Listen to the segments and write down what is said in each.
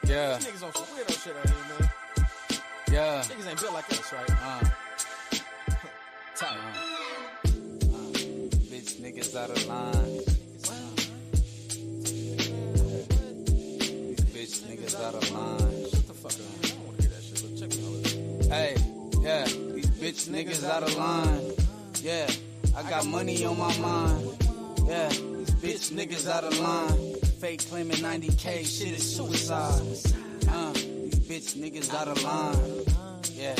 Yeah. These niggas on some weirdo shit out here, man. Yeah. Niggas ain't built like us, right? Tight. Bitch niggas out of line. These bitch niggas out of line. Shut the fuck up. I don't want to hear that shit, but check me out. Hey, yeah. These bitch niggas out of line. Yeah. I got money on my mind. Yeah. These bitch niggas out of line. Fake claiming 90K. Shit is suicide. These bitch niggas out of line. Yeah.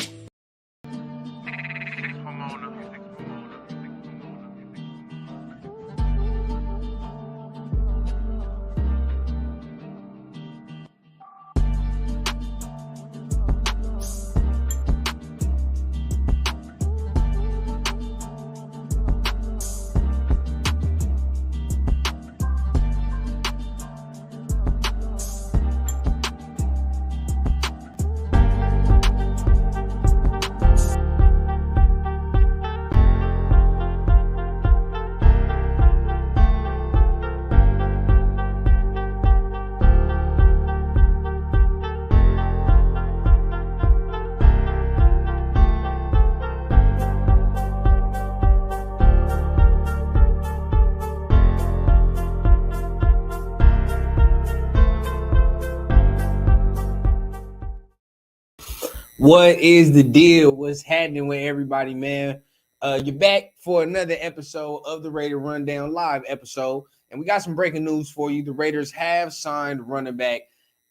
What is the deal? What's happening with everybody, man? You're back for another episode of the Raider Rundown live episode, and we got some breaking news for you. The Raiders have signed running back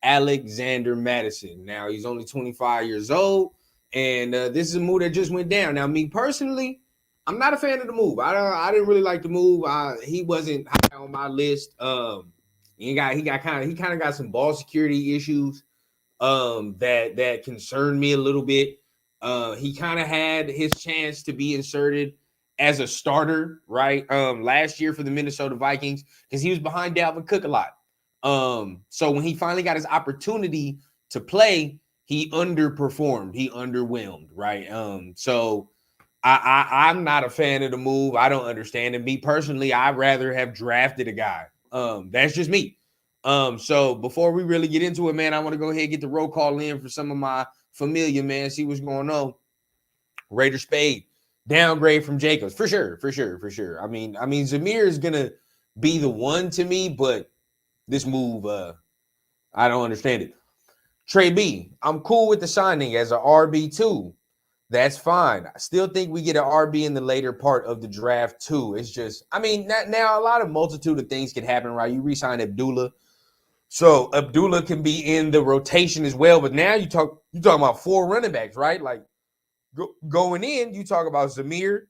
Alexander Mattison. Now, he's only 25 years old, and this is a move that just went down. Now, me personally, I'm not a fan of the move. I didn't really like the move. He wasn't high on my list. He kind of got some ball security issues that concerned me a little bit. He kind of had his chance to be inserted as a starter, right? Last year for the Minnesota Vikings, because he was behind Dalvin Cook a lot. So when he finally got his opportunity to play, he underperformed. He underwhelmed, right? So I'm not a fan of the move. I don't understand it. Me personally, I'd rather have drafted a guy. That's just me. So before we really get into it, man, I want to go ahead and get the roll call in for some of my familiar, man, see what's going on. Raider Spade, downgrade from Jacobs, for sure. I mean, Zamir is gonna be the one to me, but this move, I don't understand it. Trey B, I'm cool with the signing as a RB2. That's fine. I still think we get an RB in the later part of the draft too. It's just, I mean, now a lot of multitude of things can happen, right? You re-sign Abdullah. So Abdullah can be in the rotation as well, but now you talking about four running backs, right? Like going in, you talk about Zamir,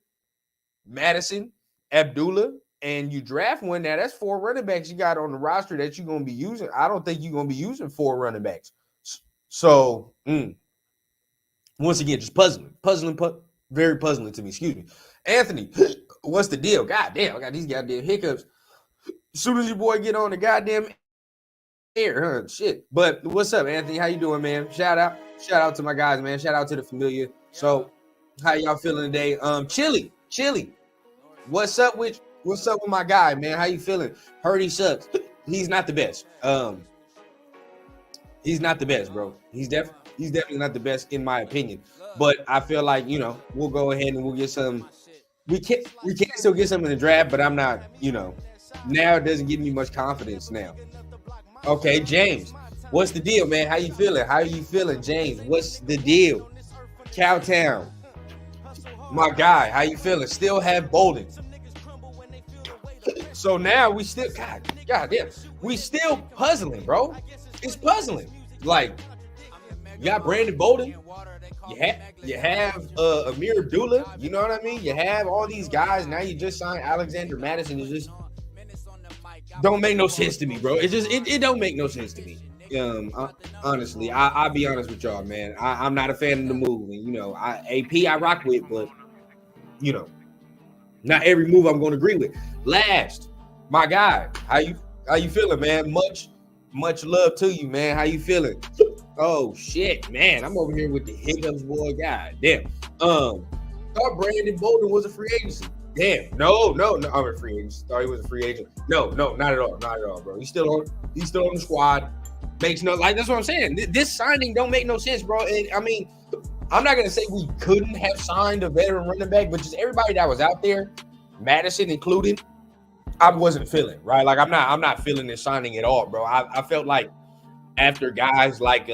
Madison, Abdullah, and you draft one. Now that's four running backs you got on the roster that you're gonna be using. I don't think you're gonna be using four running backs. So once again, just very puzzling to me. Excuse me, Anthony. What's the deal? God damn, I got these goddamn hiccups. As soon as your boy get on the goddamn air, shit. But what's up, Anthony? How you doing, man? Shout out to my guys, man. Shout out to the familiar. So, how y'all feeling today? Chili. What's up with my guy, man? How you feeling? Heard he sucks. He's not the best. He's not the best, bro. He's definitely not the best in my opinion. But I feel like, we'll go ahead and we'll get some. We can still get some in the draft, but I'm not, now it doesn't give me much confidence now. Okay, James, what's the deal, man? How you feeling, James? What's the deal? Cowtown, my guy, how you feeling? Still have Bolden. So now we still, God damn, we still puzzling, bro. It's puzzling. Like, you got Brandon Bolden. You have Amir Abdullah. You know what I mean? You have all these guys. Now you just signed Alexander Mattison. It just don't make no sense to me, bro. It don't make no sense to me. Honestly, I'll be honest with y'all, man. I'm not a fan of the move. And, AP I rock with, but, not every move I'm going to agree with. Last, my guy, how you feeling, man? Much love to you, man. How you feeling? Oh shit, man. I'm over here with the hiccups, boy. God damn. Thought Brandon Bolden was a free agency. Damn. No. I'm a free agent. Thought he was a free agent. No, not at all, bro. He's still on the squad. Makes no, like, that's what I'm saying. This signing don't make no sense, bro. And I mean, I'm not gonna say we couldn't have signed a veteran running back, but just everybody that was out there, Madison included, I wasn't feeling, right. Like I'm not feeling this signing at all, bro. I felt like after guys like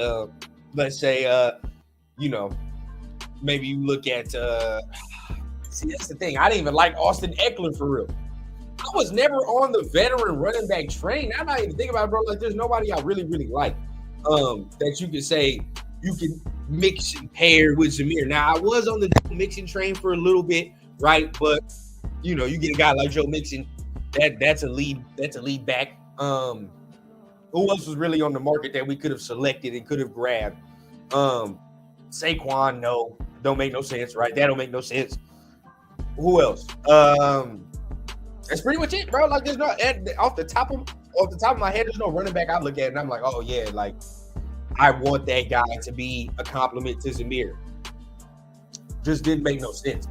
let's say you know, maybe you look at see, that's the thing. I didn't even like Austin Eckler for real. I was never on the veteran running back train. I'm not even thinking about it, bro. Like, there's nobody I really like that you could say you can mix and pair with Zamir. Now, I was on the mixing train for a little bit, right? But you know, you get a guy like Joe Mixon, that's a lead back. Who else was really on the market that we could have selected and could have grabbed? Saquon, no, don't make no sense, right? That don't make no sense. Who else? That's pretty much it, bro. Like, there's no off the top of my head, there's no running back I look at and I'm like, oh yeah, like I want that guy to be a compliment to Zamir. Just didn't make no sense.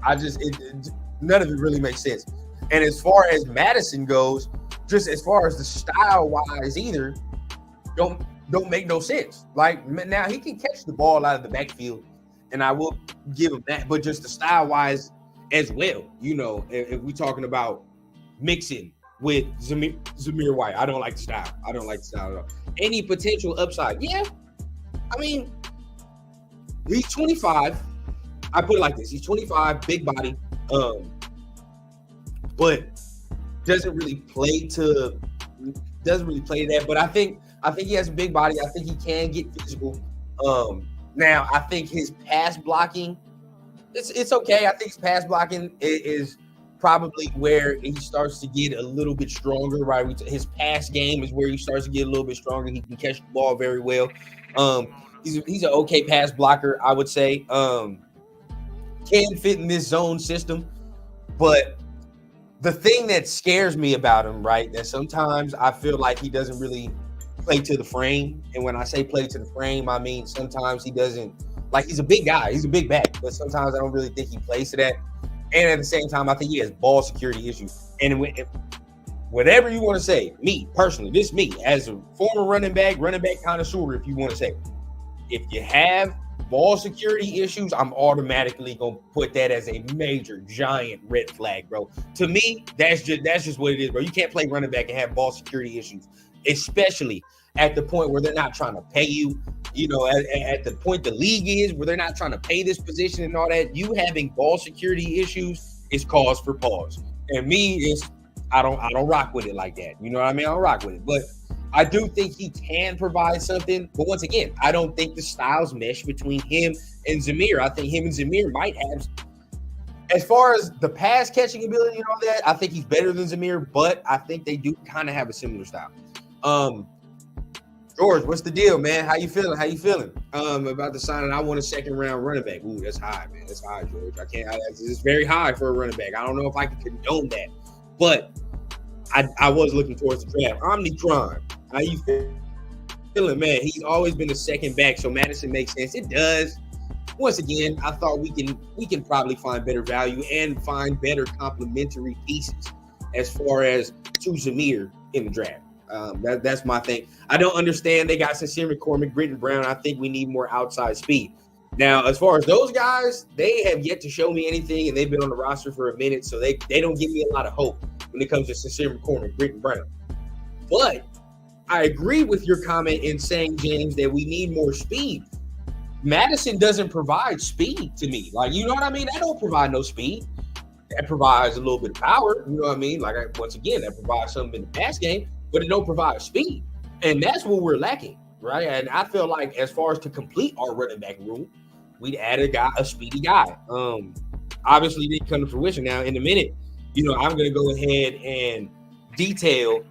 None of it really makes sense. And as far as Madison goes, just as far as the style wise, either don't make no sense. Like, now he can catch the ball out of the backfield, and I will give him that. But just the style wise as well, you know, if we're talking about mixing with Zamir White, I don't like the style. I don't like the style at all. Any potential upside? Yeah. I mean, he's 25. I put it like this. He's 25, big body, but doesn't really play to that. But I think he has a big body. I think he can get physical. Now, I think his pass blocking, it's okay. I think his pass blocking is probably where he starts to get a little bit stronger, right? His pass game is where he starts to get a little bit stronger. He can catch the ball very well. He's an okay pass blocker, I would say. Can fit in this zone system, but the thing that scares me about him, right, that sometimes I feel like he doesn't really play to the frame. And when I say play to the frame, I mean sometimes he doesn't. Like, he's a big guy, he's a big back, but sometimes I don't really think he plays to that. And at the same time, I think he has ball security issues. And whatever you want to say, me personally, this me as a former running back connoisseur, if you want to say, if you have ball security issues, I'm automatically gonna put that as a major, giant red flag, bro. To me, that's just what it is, bro. You can't play running back and have ball security issues, especially at the point where they're not trying to pay you. You know, at the point the league is where they're not trying to pay this position and all that. You having ball security issues is cause for pause. And me, I don't rock with it like that. You know what I mean? I don't rock with it, but I do think he can provide something. But once again, I don't think the styles mesh between him and Zamir. I think him and Zamir might have, as far as the pass catching ability and all that, I think he's better than Zamir, but I think they do kind of have a similar style. George, what's the deal, man? How you feeling? About the signing? I want a second round running back. Ooh, that's high, man. That's high, George. It's very high for a running back. I don't know if I can condone that, but I was looking towards the draft. Omnicron, how you feeling, man? He's always been the second back, so Madison makes sense. It does. Once again, I thought we can probably find better value and find better complementary pieces as far as to Zamir in the draft. That's my thing. I don't understand. They got Sincere McCormick, Britton Brown. I think we need more outside speed. Now, as far as those guys, they have yet to show me anything, and they've been on the roster for a minute, so they don't give me a lot of hope when it comes to Sincere McCormick, Britton Brown. But I agree with your comment in saying, James, that we need more speed. Madison doesn't provide speed to me. Like, you know what I mean? That don't provide no speed. That provides a little bit of power. You know what I mean? Like, once again, that provides something in the pass game, but it don't provide speed. And that's what we're lacking, right? And I feel like as far as to complete our running back room, we'd add a speedy guy. Obviously, didn't come to fruition. Now, in a minute, I'm going to go ahead and detail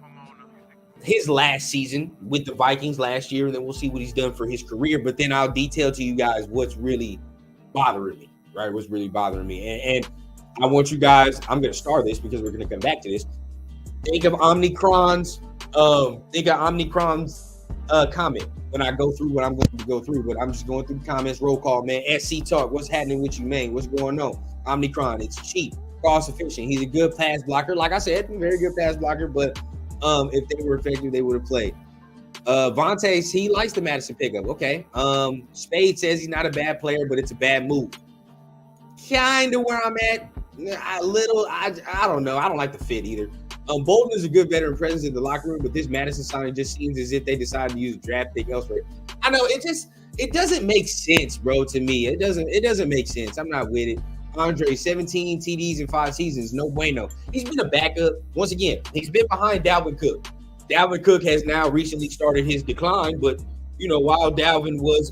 his last season with the Vikings last year, and then we'll see what he's done for his career. But then I'll detail to you guys what's really bothering me, right? What's really bothering me. And I want you guys, I'm going to start this because we're going to come back to this. Think of Omnicron's comment when I go through what I'm going to go through, but I'm just going through the comments. Roll call, man. SC Talk, what's happening with you, man? What's going on? Omnicron, it's cheap, cost efficient. He's a good pass blocker. Like I said, very good pass blocker, but if they were effective, they would have played. Vontae, he likes the Madison pickup. Okay. Spade says he's not a bad player, but it's a bad move. Kind of where I'm at. I don't know. I don't like the fit either. Bolden is a good veteran presence in the locker room, but this Madison signing just seems as if they decided to use a draft pick elsewhere. I know it doesn't make sense, bro. To me, it doesn't make sense. I'm not with it. Andre, 17 TDs in 5 seasons, no bueno. He's been a backup. Once again, he's been behind Dalvin Cook. Dalvin Cook has now recently started his decline, but while Dalvin was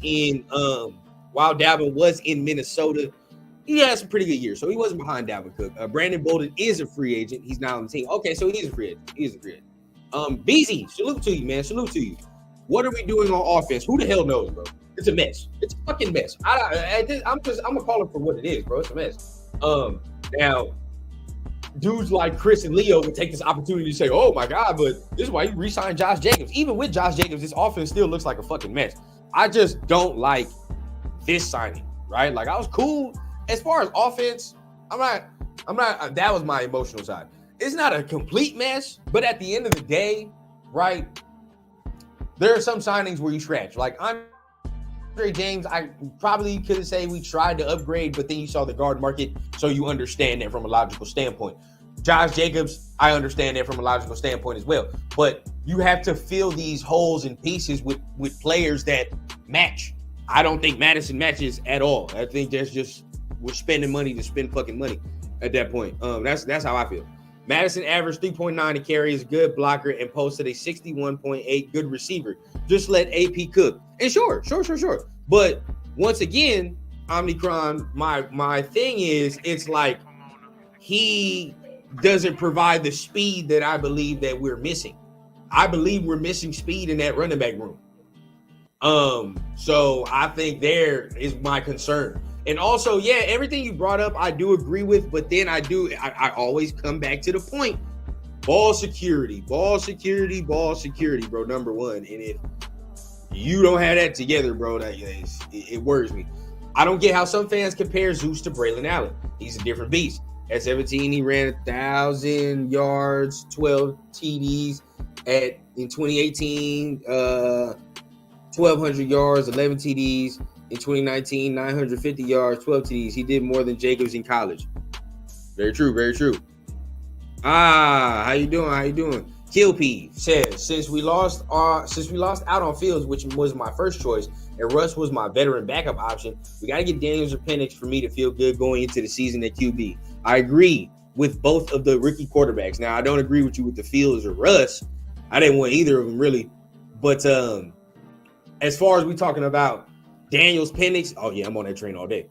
in Minnesota, he had some pretty good years, so he wasn't behind Dalvin Cook. Brandon Bolden is a free agent. He's not on the team. Okay, so he is a free agent. BZ, salute to you, man. Salute to you. What are we doing on offense? Who the hell knows, bro? It's a mess. It's a fucking mess. I'm gonna call it for what it is, bro. It's a mess. Now, dudes like Chris and Leo would take this opportunity to say, "Oh my God," but this is why you re-signed Josh Jacobs. Even with Josh Jacobs, this offense still looks like a fucking mess. I just don't like this signing, right? Like, I was cool. As far as offense, I'm not, that was my emotional side. It's not a complete mess, but at the end of the day, right, there are some signings where you scratch. Like, Andre James, I probably could say we tried to upgrade, but then you saw the guard market, so you understand that from a logical standpoint. Josh Jacobs, I understand that from a logical standpoint as well. But you have to fill these holes and pieces with players that match. I don't think Madison matches at all. I think that's just, we're spending money to spend fucking money at that point. That's how I feel. Madison averaged 3.9 to carry, is a good blocker, and posted a 61.8 good receiver. Just let AP cook. And sure. But once again, Omnicron, my thing is, it's like he doesn't provide the speed that I believe that we're missing. I believe we're missing speed in that running back room. So I think there is my concern. And also, yeah, everything you brought up, I do agree with, but then I always come back to the point. Ball security, bro, number one. And if you don't have that together, bro, it worries me. I don't get how some fans compare Zeus to Braylon Allen. He's a different beast. At 17, he ran 1,000 yards, 12 TDs. In 2018, 1,200 yards, 11 TDs. In 2019, 950 yards, 12 TDs. He did more than Jacobs in college. Very true. How you doing? Kill Peeve says, since we lost out on Fields, which was my first choice, and Russ was my veteran backup option, we got to get Daniels or Penix for me to feel good going into the season at QB. I agree with both of the rookie quarterbacks. Now, I don't agree with you with the Fields or Russ. I didn't want either of them, really. But as far as we talking about Daniels, Penix, oh yeah, I'm on that train all day.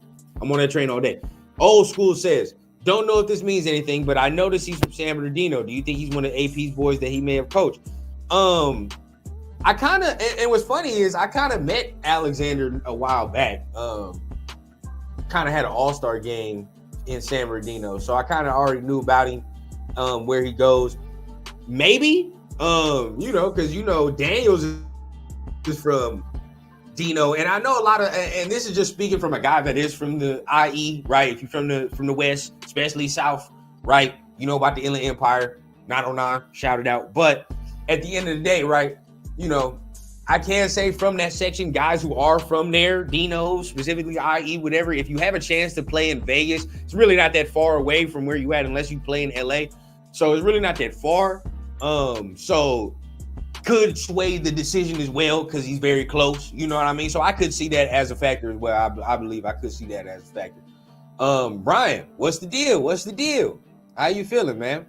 Old School says, don't know if this means anything, but I noticed he's from San Bernardino. Do you think he's one of AP's boys that he may have coached? I kind of, and what's funny is I kind of met Alexander a while back. Kind of had an all-star game in San Bernardino, so I kind of already knew about him, where he goes. Maybe, because Daniels is from Dino, and I know a lot of, and this is just speaking from a guy that is from the IE, right? If you're from the West, especially South, right? You know about the Inland Empire, 909, shout it out. But at the end of the day, right? I can say from that section, guys who are from there, Dino, specifically IE, whatever, if you have a chance to play in Vegas, it's really not that far away from where you at unless you play in LA. So it's really not that far. So could sway the decision as well because he's very close. You know what I mean? So I could see that as a factor as well. I believe I could see that as a factor. Brian, what's the deal? How you feeling, man?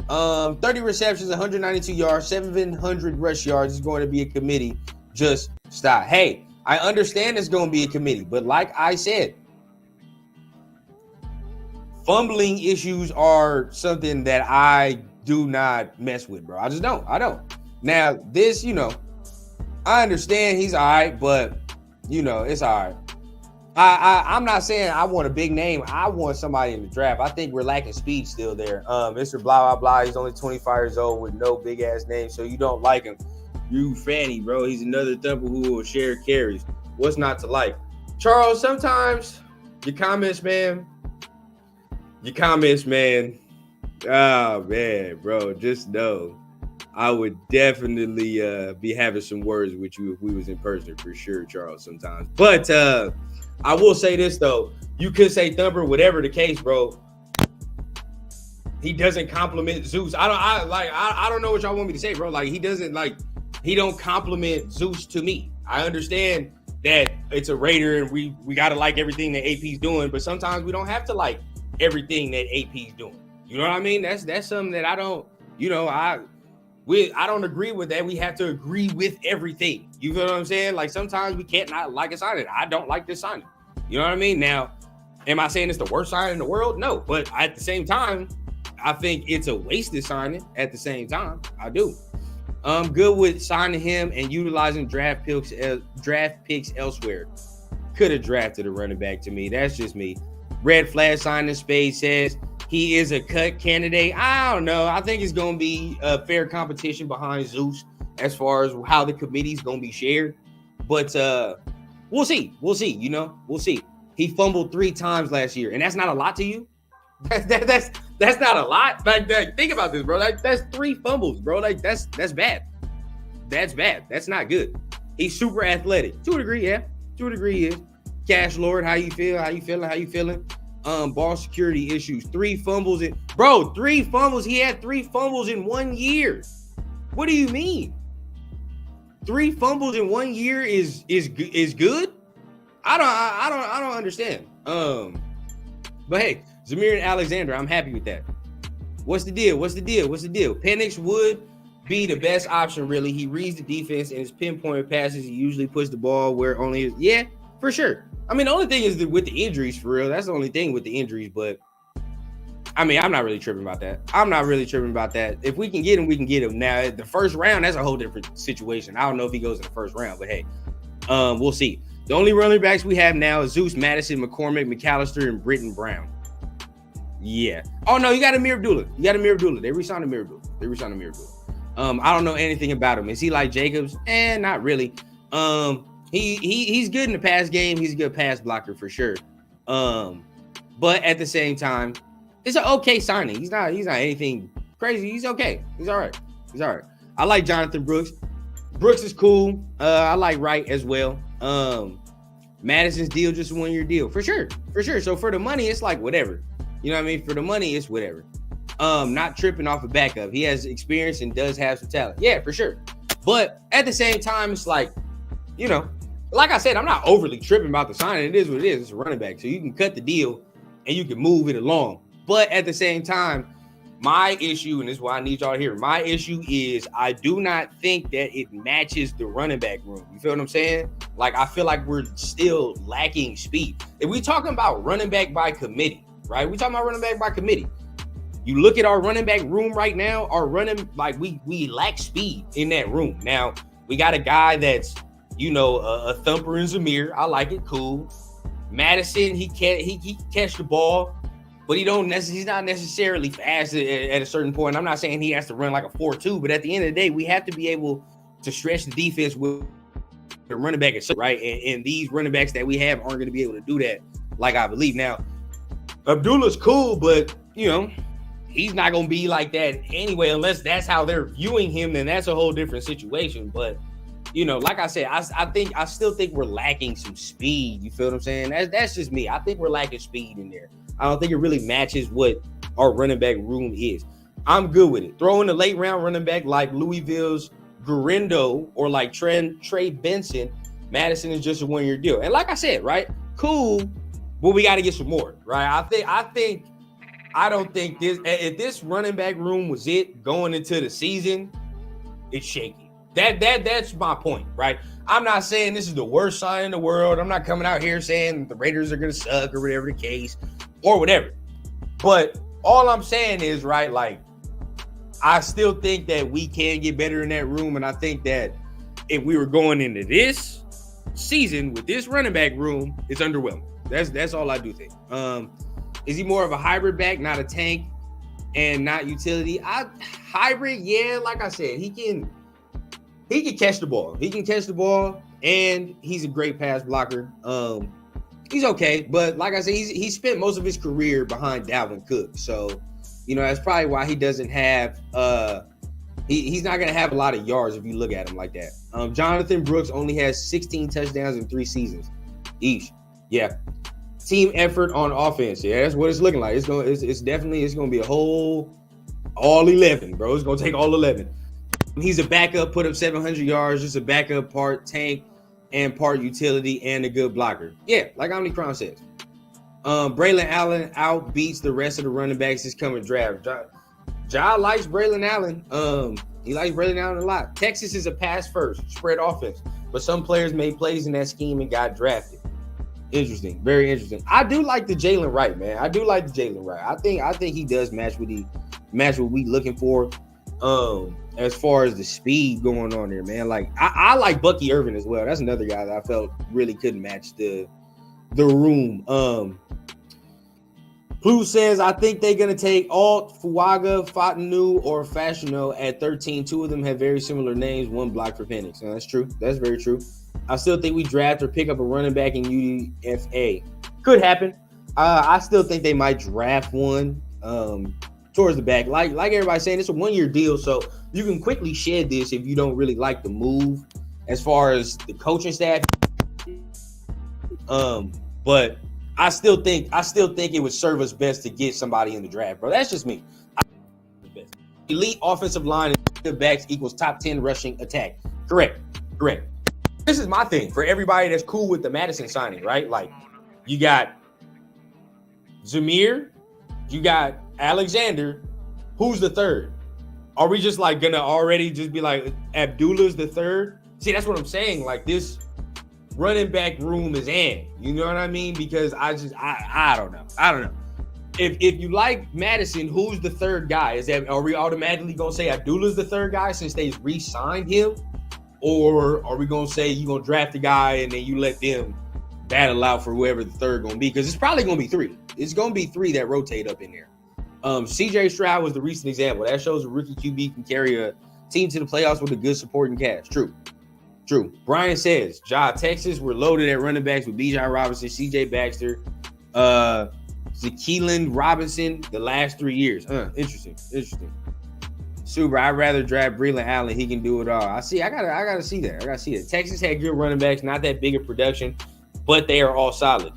30 receptions, 192 yards, 700 rush yards is going to be a committee. Just stop. Hey, I understand it's going to be a committee, but like I said, fumbling issues are something that I do not mess with, bro. I just don't. Now, this, I understand he's all right, but, it's all right. I'm not saying I want a big name. I want somebody in the draft. I think we're lacking speed still there. Mr. Blah, blah, blah. He's only 25 years old with no big-ass name, so you don't like him. You fanny, bro. He's another thumper who will share carries. What's not to like? Charles, sometimes your comments, man. Oh, man, bro, just know I would definitely be having some words with you if we was in person for sure, Charles, sometimes. But I will say this though. You could say Thumper, whatever the case, bro. He doesn't compliment Zeus. I don't know what y'all want me to say, bro. Like he don't compliment Zeus to me. I understand that it's a Raider and we gotta like everything that AP's doing, but sometimes we don't have to like everything that AP's doing. You know what I mean? That's something that I don't, I don't agree with that. We have to agree with everything. You feel what I'm saying? Like sometimes we can't not like a signing. I don't like this signing. You know what I mean? Now, am I saying it's the worst signing in the world? No, but at the same time, I think it's a wasted signing at the same time. I do. I'm good with signing him and utilizing draft picks elsewhere. Could have drafted a running back to me. That's just me. Red flag sign in Spade says he is a cut candidate. I don't know. I think it's going to be a fair competition behind Zeus as far as how the committee's going to be shared. But we'll see. We'll see. We'll see. He fumbled 3 times last year, and that's not a lot to you. That's not a lot. Like think about this, bro. Like that's 3 fumbles, bro. Like that's bad. That's bad. That's not good. He's super athletic to a degree, yeah. To a degree, yeah. Cash Lord, how you feel? How you feeling? Ball security issues. 3 fumbles 3 fumbles. He had 3 fumbles in 1 year. What do you mean? 3 fumbles in 1 year is good? I don't understand. But hey, Zamir and Alexander, I'm happy with that. What's the deal? Penix would be the best option, really. He reads the defense and his pinpoint passes. He usually puts the ball where only is. Yeah, for sure. I mean, the only thing is with the injuries, for real. That's the only thing with the injuries. But I mean, I'm not really tripping about that. If we can get him, we can get him. Now, the first round, that's a whole different situation. I don't know if he goes in the first round, but hey, we'll see. The only running backs we have now is Zeus, Madison, McCormick, McAllister, and Britton Brown. Yeah. Oh, no, you got Amir Abdullah. They re-signed Amir Abdullah. I don't know anything about him. Is he like Jacobs? Not really. He's good in the pass game. He's a good pass blocker for sure. But at the same time, it's an okay signing. He's not anything crazy. He's okay. He's all right. I like Jonathan Brooks. Brooks is cool. I like Wright as well. Madison's deal just a 1-year deal for sure. So for the money, it's like whatever. You know what I mean? For the money, it's whatever. Not tripping off a backup. He has experience and does have some talent. Yeah, for sure. But at the same time, it's like, like I said, I'm not overly tripping about the signing. It is what it is. It's a running back. So you can cut the deal and you can move it along. But at the same time, my issue, and this is why I need y'all to hear, my issue is I do not think that it matches the running back room. You feel what I'm saying? Like, I feel like we're still lacking speed. If we talking about running back by committee, right? We talking about running back by committee. You look at our running back room right now, we lack speed in that room. Now, we got a guy that's, a thumper in Zamir. I like it. Cool. Madison, he catch the ball, but he's not necessarily fast at a certain point. I'm not saying he has to run like a 4.2, but at the end of the day, we have to be able to stretch the defense with the running back, right? And these running backs that we have aren't going to be able to do that, like I believe. Now, Abdullah's cool, but, he's not going to be like that anyway, unless that's how they're viewing him, then that's a whole different situation. But, like I said, I still think we're lacking some speed. You feel what I'm saying? That's just me. I think we're lacking speed in there. I don't think it really matches what our running back room is. I'm good with it. Throwing a late round running back like Louisville's Gurindo or like Trey Benson, Madison is just a 1-year deal. And like I said, right, cool, but we got to get some more, right? I don't think if this running back room was it going into the season, it's shaky. That's my point, right? I'm not saying this is the worst sign in the world. I'm not coming out here saying the Raiders are going to suck or whatever the case or whatever. But all I'm saying is, right, like, I still think that we can get better in that room. And I think that if we were going into this season with this running back room, it's underwhelming. That's all I do think. Is he more of a hybrid back, not a tank and not utility? Hybrid, yeah, like I said, he can catch the ball. He can catch the ball, and he's a great pass blocker. He's okay, but like I said, he spent most of his career behind Dalvin Cook. So, that's probably why he doesn't have He's not going to have a lot of yards if you look at him like that. Jonathan Brooks only has 16 touchdowns in 3 seasons each. Yeah. Team effort on offense. Yeah, that's what it's looking like. It's going to be a whole all 11, bro. It's going to take all 11. He's a backup, put up 700 yards, just a backup, part tank and part utility and a good blocker. Yeah, like Omni Crown says. Braylon Allen outbeats the rest of the running backs this coming draft. Ja likes Braylon Allen. He likes Braylon Allen a lot. Texas is a pass first spread offense, but some players made plays in that scheme and got drafted. Interesting, very interesting. I do like the Jalen Wright, man. I do like the Jalen Wright. I think he does match what we looking for. As far as the speed going on there, man. Like I like Bucky Irvin as well. That's another guy that I felt really couldn't match the room. Who says I think they're gonna take Alt, Fuaga, Fatanu, or Fashiono at 13. 2 of them have very similar names. 1 blocked for Penix. So that's true. That's very true. I still think we draft or pick up a running back in UDFA. Could happen. I still think they might draft one towards the back. Like everybody's saying, it's a 1-year deal, so you can quickly shed this if you don't really like the move as far as the coaching staff. But I still think it would serve us best to get somebody in the draft, bro. That's just me. Elite offensive line and good backs equals top 10 rushing attack. Correct. This is my thing for everybody that's cool with the Madison signing, right? Like, you got Zamir, you got Alexander. Who's the third? Are we just like gonna already just be like Abdullah's the third? See, that's what I'm saying. Like, this running back room is in. You know what I mean? Because I don't know. If you like Madison, who's the third guy? Are we automatically gonna say Abdullah's the third guy since they re-signed him? Or are we going to say you're going to draft a guy and then you let them battle out for whoever the third going to be? Because it's probably going to be 3. It's going to be 3 that rotate up in there. CJ Stroud was the recent example. That shows a rookie QB can carry a team to the playoffs with a good supporting cast. True. Brian says, Texas, we're loaded at running backs with Bijan Robinson, CJ Baxter, Zakeelan Robinson the last 3 years. Interesting. Super, I'd rather draft Braylon Allen. He can do it all. I gotta see that. Texas had good running backs, not that big of production, but they are all solid.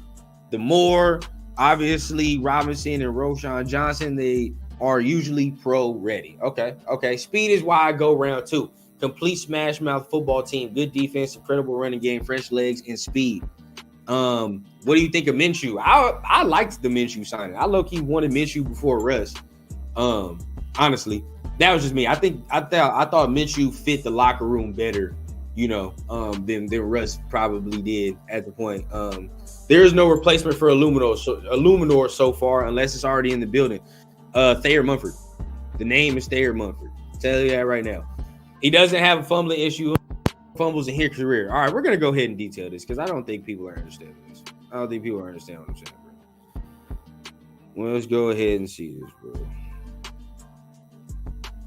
The more, obviously, Robinson and Roshan Johnson, they are usually pro ready. Okay. Speed is why I go round 2. Complete smash mouth football team, good defense, incredible running game, fresh legs, and speed. What do you think of Minshew? I liked the Minshew signing. I low-key wanted Minshew before Russ. Honestly. That was just me. I thought Minshew fit the locker room better, than Russ probably did at the point. There is no replacement for Illuminor so far, unless it's already in the building. Thayer Munford. The name is Thayer Munford. I'll tell you that right now. He doesn't have a fumbling issue. Fumbles in his career. All right, we're gonna go ahead and detail this because I don't think people are understanding this. I don't think people understand what I'm saying, bro. Well, let's go ahead and see this, bro.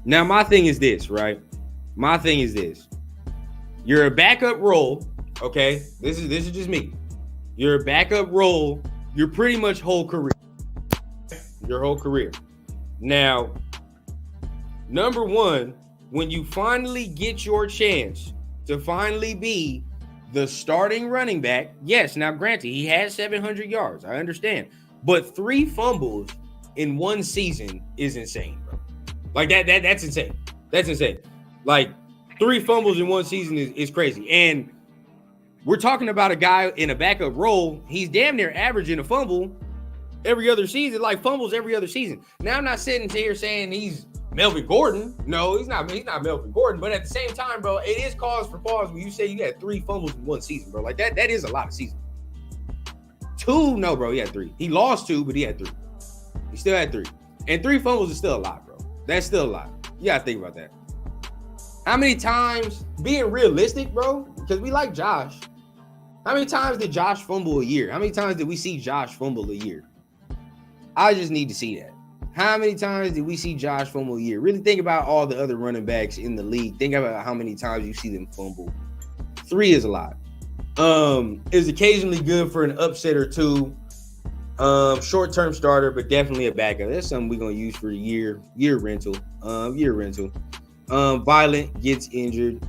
Now, my thing is this, right? You're a backup role, okay? This is just me. You're a backup role your pretty much whole career. Your whole career. Now, number one, when you finally get your chance to finally be the starting running back, yes, now granted, he had 700 yards. I understand. But 3 fumbles in 1 season is insane, bro. Like that's insane. That's insane. Like 3 fumbles in 1 season is crazy. And we're talking about a guy in a backup role. He's damn near averaging a fumble every other season, like fumbles every other season. Now I'm not sitting here saying he's Melvin Gordon. No, he's not Melvin Gordon. But at the same time, bro, it is cause for pause when you say you had 3 fumbles in 1 season, bro. Like that is a lot of season. 2, no, bro, he had 3. He lost 2, but he had 3. He still had 3. And 3 fumbles is still a lot, bro. That's still a lot. You gotta think about that. How many times, being realistic, bro, because we like Josh. How many times did Josh fumble a year? How many times did we see Josh fumble a year? I just need to see that. How many times did we see Josh fumble a year? Really think about all the other running backs in the league. Think about how many times you see them fumble. 3 is a lot. Is occasionally good for an upset or 2. Short-term starter, but definitely a backup. That's something we're gonna use for a year rental. Violent gets injured.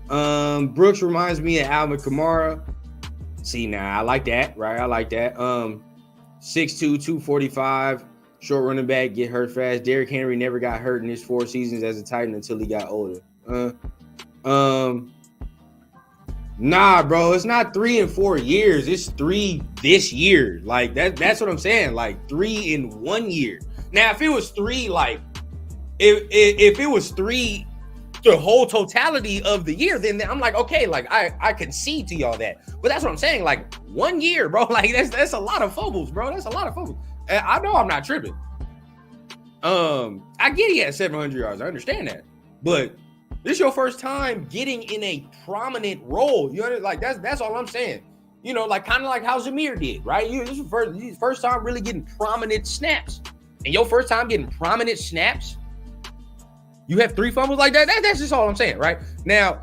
Brooks reminds me of Alvin Kamara. See, now I like that, right? I like that. 6'2", 245, short running back, get hurt fast. Derrick Henry never got hurt in his 4 seasons as a Titan until he got older. Nah, bro, it's not 3 and 4 years. It's 3 this year. Like that's what I'm saying. Like 3 in 1 year. Now, if it was 3, like if it was 3 the whole totality of the year, then I'm like, okay, like I concede to y'all that. But that's what I'm saying. Like 1 year, bro. Like that's a lot of fumbles, bro. That's a lot of fumbles. And I know I'm not tripping. I get he had 700 yards. I understand that. But this is your first time getting in a prominent role. You know, like that's all I'm saying. You know, like kind of like how Zamir did, right? This is first time really getting prominent snaps. And your first time getting prominent snaps, you have 3 fumbles like that. That's just all I'm saying, right? Now,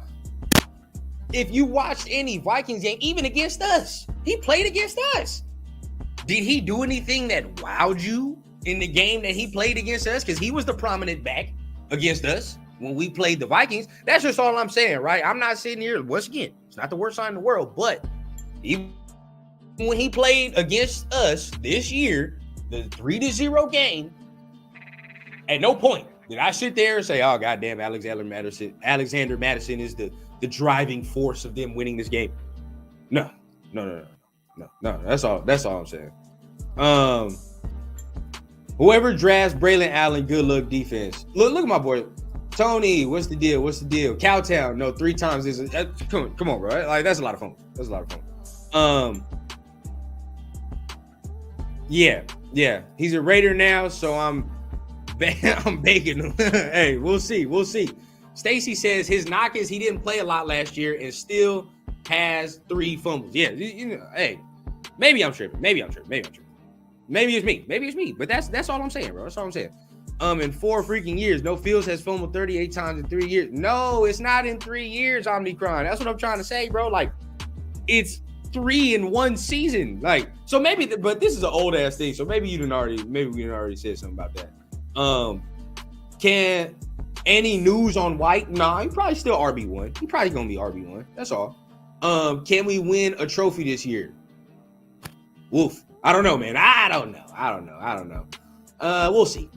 if you watched any Vikings game, even against us, he played against us. Did he do anything that wowed you in the game that he played against us? Because he was the prominent back against us when we played the Vikings. That's just all I'm saying, right? I'm not sitting here, once again, it's not the worst sign in the world, but even when he played against us this year, the 3-0 game, at no point did I sit there and say, oh, goddamn, Alexander Mattison is the driving force of them winning this game. No. That's all I'm saying. Whoever drafts Braylon Allen, good luck defense. Look at my boy. Tony, what's the deal? Cowtown, no, 3 times is come on, bro. Like that's a lot of fun. Yeah. He's a Raider now, so I'm baking him. Hey, we'll see. Stacy says his knock is he didn't play a lot last year and still has 3 fumbles. Yeah, you know, hey, maybe I'm tripping. Maybe it's me. But that's all I'm saying, bro. That's all I'm saying. In 4 freaking years, no Fields has fumbled 38 times in 3 years. No, it's not in 3 years, Omnicron. That's what I'm trying to say, bro. Like, it's 3 in 1 season. Like, so maybe, but this is an old ass thing. So maybe we didn't already said something about that. Can any news on White? Nah, he probably still RB1. He probably gonna be RB1. That's all. Can we win a trophy this year? Woof. I don't know, man. I don't know. We'll see.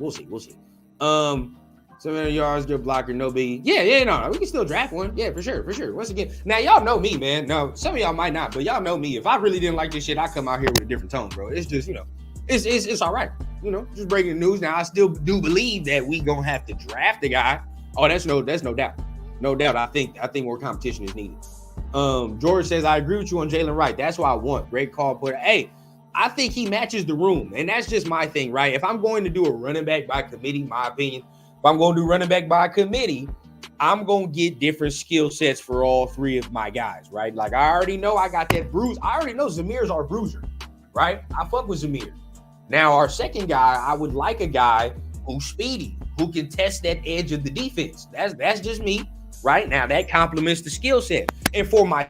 700 yards, good blocker, no biggie. Yeah, no, we can still draft one. Yeah, for sure. Once again, now y'all know me, man. Now some of y'all might not, but y'all know me. If I really didn't like this shit, I come out here with a different tone, bro. It's just, you know, it's all right. You know, just breaking the news. Now I still do believe that we gonna have to draft a guy. Oh, that's no doubt. No doubt. I think more competition is needed. George says I agree with you on Jalen Wright. That's what I want. Great call, player. Hey, I think he matches the room, and that's just my thing, right? If I'm going to do a running back by committee, my opinion, if I'm going to do running back by committee, I'm going to get different skill sets for all 3 of my guys, right? Like, I already know I got that bruise. I already know Zamir's our bruiser, right? I fuck with Zamir. Now, our second guy, I would like a guy who's speedy, who can test that edge of the defense. That's just me, right? Now, that complements the skill set. And for my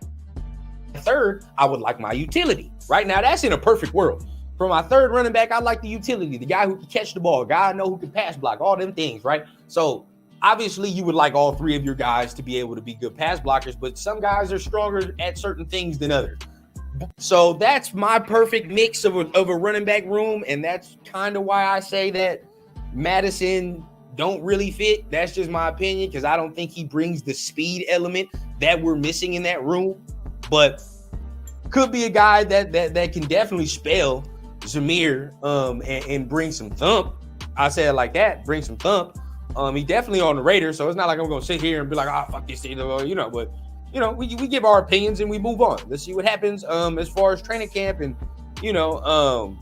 third, I would like my utility. Right now, that's in a perfect world. For my third running back, I like the utility, the guy who can catch the ball, a guy I know who can pass block, all them things, right? So obviously, you would like all 3 of your guys to be able to be good pass blockers, but some guys are stronger at certain things than others. So that's my perfect mix of a running back room, and that's kind of why I say that Madison don't really fit. That's just my opinion, because I don't think he brings the speed element that we're missing in that room. But could be a guy that can definitely spell Zamir and bring some thump. I say it like that, bring some thump. He definitely on the Raiders, so it's not like I'm gonna sit here and be like, fuck this thing, you know. But you know, we give our opinions and we move on. Let's see what happens as far as training camp and you know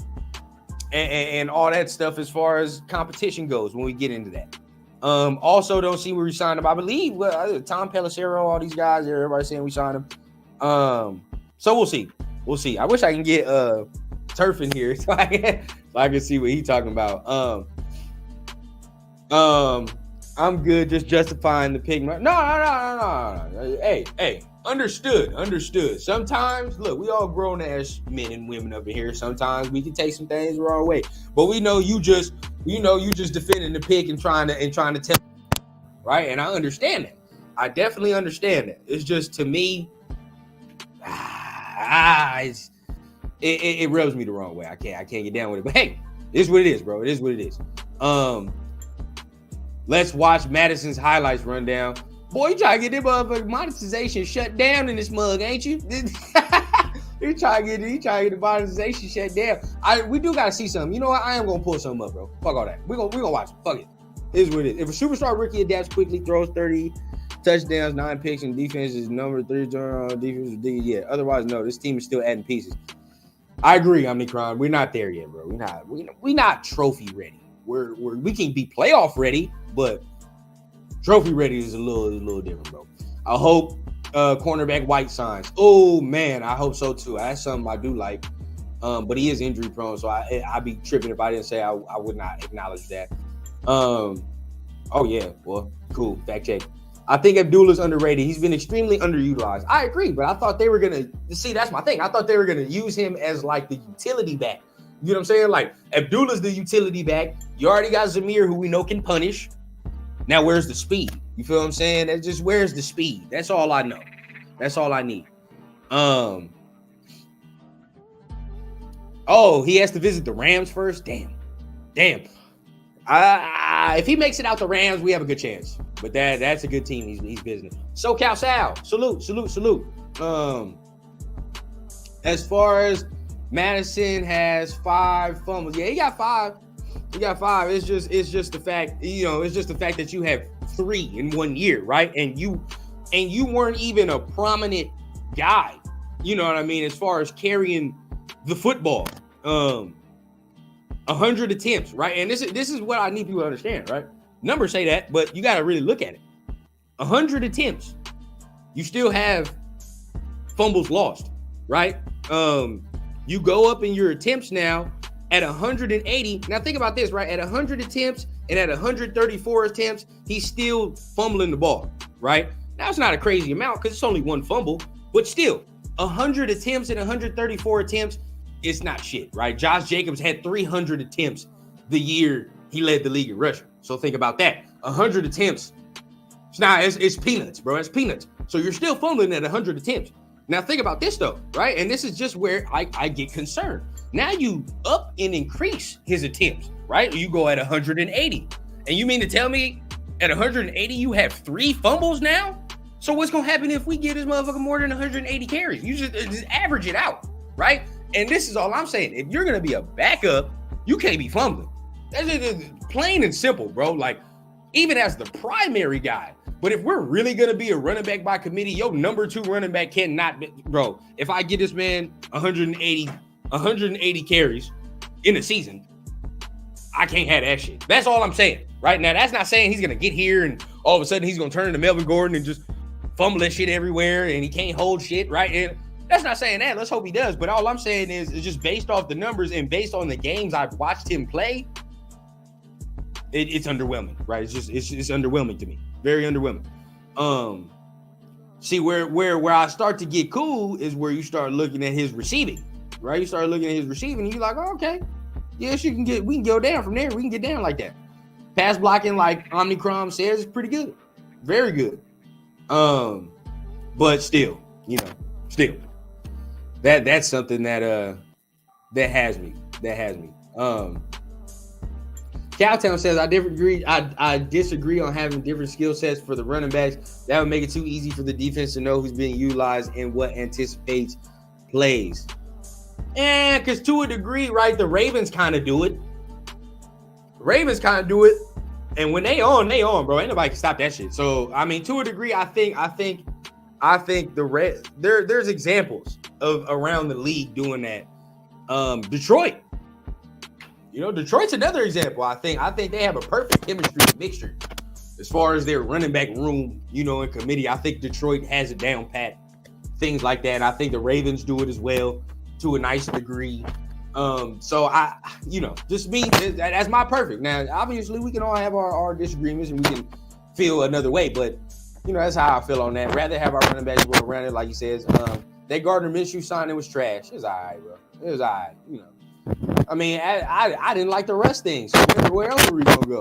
and all that stuff as far as competition goes when we get into that. Also don't see where we signed him. I believe Tom Pelissero, all these guys, everybody saying we signed him. So we'll see. I wish I can get Turf in here so I can see what he's talking about. I'm good just justifying the pick. No. Hey, understood. Sometimes, look, we all grown ass men and women up in here. Sometimes we can take some things the wrong way. But we know you just defending the pick and trying to tell right? And I understand that. I definitely understand that. It's just, to me, it rubs me the wrong way. I can't get down with it. But hey, it is what it is, bro. It is what it is. Let's watch Madison's highlights rundown. Boy, you trying to get this motherfucking monetization shut down in this mug, ain't you? You trying to get the monetization shut down. We do gotta see something. You know what? I am gonna pull something up, bro. Fuck all that. We gonna watch it. Fuck it. It is what it is. If a superstar rookie adapts quickly, throws 30 touchdowns, 9 picks, and defense is number 3 on defense, yeah. Otherwise, no. This team is still adding pieces. I agree, Omnicron. We're not there yet, bro. We're not trophy ready. We can be playoff ready, but trophy ready is a little different, bro. I hope cornerback White signs. Oh man, I hope so too. That's something I do like. But he is injury prone, so I'd be tripping if I didn't say I would not acknowledge that. Oh yeah, well, cool. Fact check. I think Abdullah's underrated. He's been extremely underutilized. I agree, but I thought they were gonna see. That's my thing. I thought they were gonna use him as like the utility back. You know what I'm saying? Like Abdullah's the utility back. You already got Zamir, who we know can punish. Now where's the speed? You feel what I'm saying? That's just, where's the speed? That's all I know. That's all I need. Oh, he has to visit the Rams first. Damn. If he makes it out the Rams, we have a good chance. But that's a good team. He's visiting. SoCal Sal, salute. As far as Madison has 5 fumbles. Yeah, he got 5. It's just the fact, it's just the fact that you have 3 in 1 year, right? And you weren't even a prominent guy. You know what I mean? As far as carrying the football. 100 attempts, right? And this is what I need people to understand, right? Numbers say that, but you got to really look at it. 100 attempts. You still have fumbles lost, right? You go up in your attempts now at 180. Now think about this, right? At 100 attempts and at 134 attempts, he's still fumbling the ball, right? Now it's not a crazy amount because it's only 1 fumble, but still 100 attempts and 134 attempts, it's not shit, right? Josh Jacobs had 300 attempts the year he led the league in rushing. So think about that. 100 attempts. It's peanuts, bro. It's peanuts. So you're still fumbling at 100 attempts. Now think about this though, right? And this is just where I get concerned. Now you up and increase his attempts, right? You go at 180. And you mean to tell me at 180 you have 3 fumbles now? So what's going to happen if we get this motherfucker more than 180 carries? You just average it out, right? And this is all I'm saying. If you're going to be a backup, you can't be fumbling. That's plain and simple, bro. Like, even as the primary guy. But if we're really going to be a running back by committee, your number 2 running back cannot be, bro. If I get this man 180 carries in a season, I can't have that shit. That's all I'm saying. Right now, that's not saying he's going to get here and all of a sudden he's going to turn into Melvin Gordon and just fumble that shit everywhere and he can't hold shit, right? And that's not saying that. Let's hope he does. But all I'm saying is just based off the numbers and based on the games I've watched him play, it's underwhelming, right? It's underwhelming to me. Very underwhelming. See where I start to get cool is where you start looking at his receiving, right? You start looking at his receiving and you're like, oh, okay. Yes, we can go down from there. We can get down like that. Pass blocking, like Omnicron says, is pretty good. Very good. But still, that's something that has me. Cowtown says, I disagree on having different skill sets for the running backs. That would make it too easy for the defense to know who's being utilized and what anticipates plays. And because to a degree, right, the Ravens kind of do it. And when they on, bro. Ain't nobody can stop that shit. So, I mean, to a degree, I think there's examples of around the league doing that. Detroit. Detroit's another example. I think they have a perfect chemistry mixture as far as their running back room, in committee. I think Detroit has it down pat, things like that. I think the Ravens do it as well to a nice degree. So just me, that's my perfect. Now, obviously we can all have our disagreements and we can feel another way, but that's how I feel on that. Rather have our running backs go around it, like he says. That Gardner Minshew signing was trash. It was all right, bro. It was all right, I mean, I didn't like the rest thing. So where else were we gonna go?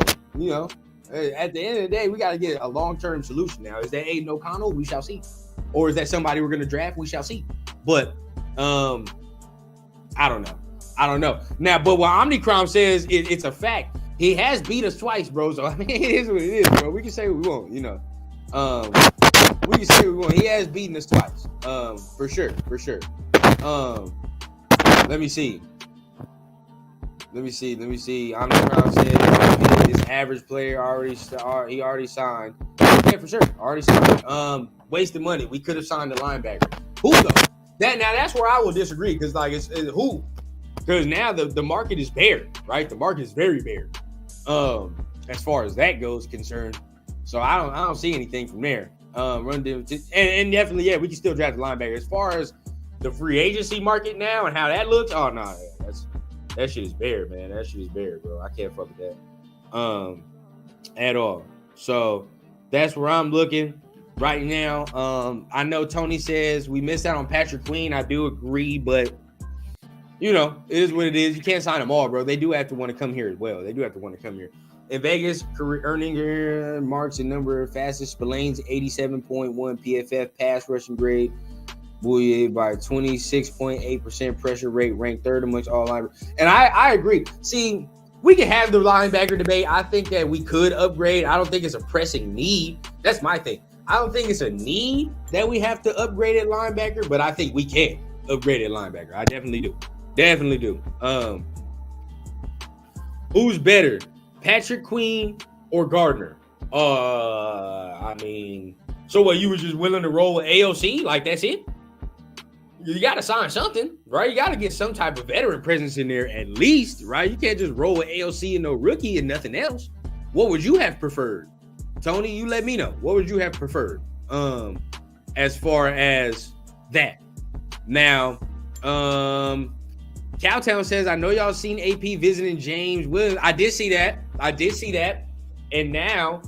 At the end of the day, we got to get a long-term solution now. Is that Aiden O'Connell? We shall see. Or is that somebody we're going to draft? We shall see. But I don't know. Now, but what Omnicrom says, it's a fact. He has beat us twice, bro. So, I mean, it is what it is, bro. We can say what we want, you know. We can say what we want. He has beaten us twice. For sure. Let me see. Omnicrom said his average player he already signed. Yeah, for sure. Already signed. Wasted money. We could have signed the linebacker. Who though? That's where I will disagree, because like it's who? Because now the market is bare, right? The market is very bare. As far as that goes concerned. So I don't see anything from there. And definitely, yeah, we can still draft the linebacker. As far as the free agency market now and how that looks, oh no, that shit is bare, man. That shit is bare, bro. I can't fuck with that. At all. So that's where I'm looking right now. I know Tony says we missed out on Patrick Queen. I do agree, but you know, it is what it is. You can't sign them all, bro. They do have to want to come here as well. In Vegas, career earning marks the number of fastest. Spillane's 87.1 PFF pass rushing grade, buoyed by 26.8% pressure rate, ranked third amongst all linebackers. And I agree. See, we can have the linebacker debate. I think that we could upgrade. I don't think it's a pressing need. That's my thing. I don't think it's a need that we have to upgrade at linebacker, but I think we can upgrade at linebacker. I definitely do. Who's better, Patrick Queen or Gardner? I mean, so what? You were just willing to roll with AOC? Like that's it? You got to sign something, right? You got to get some type of veteran presence in there at least, right? You can't just roll with AOC and no rookie and nothing else. What would you have preferred? Tony, you let me know. What would you have preferred as far as that? Now, Cowtown says, I know y'all seen AP visiting James Williams. I did see that. And now,